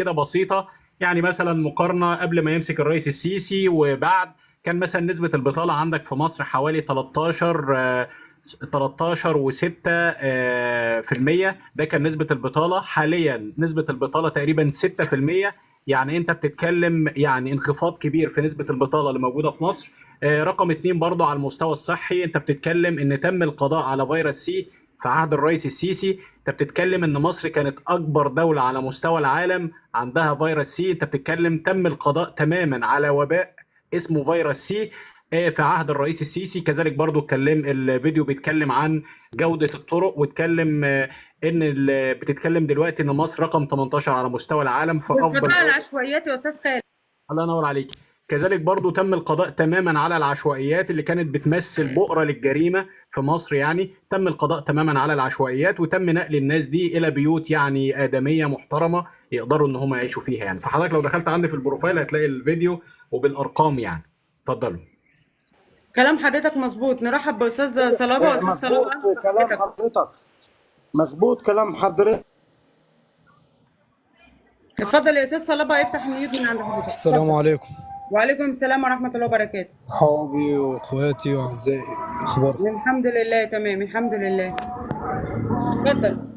كده بسيطه. يعني مثلا مقارنه قبل ما يمسك الرئيس السيسي وبعد، كان مثلا نسبه البطاله عندك في مصر حوالي 13 و6 في المية. ده كان نسبة البطالة. حاليا نسبة البطالة تقريبا 6%. يعني انت بتتكلم يعني انخفاض كبير في نسبة البطالة اللي موجودة في مصر. رقم اتنين برضو على المستوى الصحي، انت بتتكلم ان تم القضاء على فيروس سي في عهد الرئيس السيسي. انت بتتكلم ان مصر كانت اكبر دولة على مستوى العالم عندها فيروس سي. انت بتتكلم تم القضاء تماما على وباء اسمه فيروس سي في عهد الرئيس السيسي. كذلك برضو الفيديو بيتكلم عن جودة الطرق، واتكلم بتتكلم دلوقتي ان مصر رقم 18 على مستوى العالم في افضل والقضاء على العشوائيات يا استاذ خالد. الله ينور عليك. كذلك برضو تم القضاء تماما على العشوائيات اللي كانت بتمثل بؤرة للجريمة في مصر. يعني تم القضاء تماما على العشوائيات، وتم نقل الناس دي الى بيوت يعني آدمية محترمة يقدروا ان هم يعيشوا فيها. يعني فحضرتك لو دخلت عندي في البروفايل هتلاقي الفيديو وبالارقام يعني. اتفضلوا. كلام حضرتك مظبوط. نرحب باستاذ صلابه. استاذ صلابه مظبوط اهلا كلام بحضرتك. حضرتك. مظبوط كلام حضرتك. اتفضل يا استاذ صلابه، افتح الميوت من عند حضرتك. السلام اتفضل. عليكم. وعليكم السلام ورحمه الله وبركاته. صحابي واخواتي واعزائي، اخباركم؟ الحمد لله تمام، الحمد لله. اتفضل.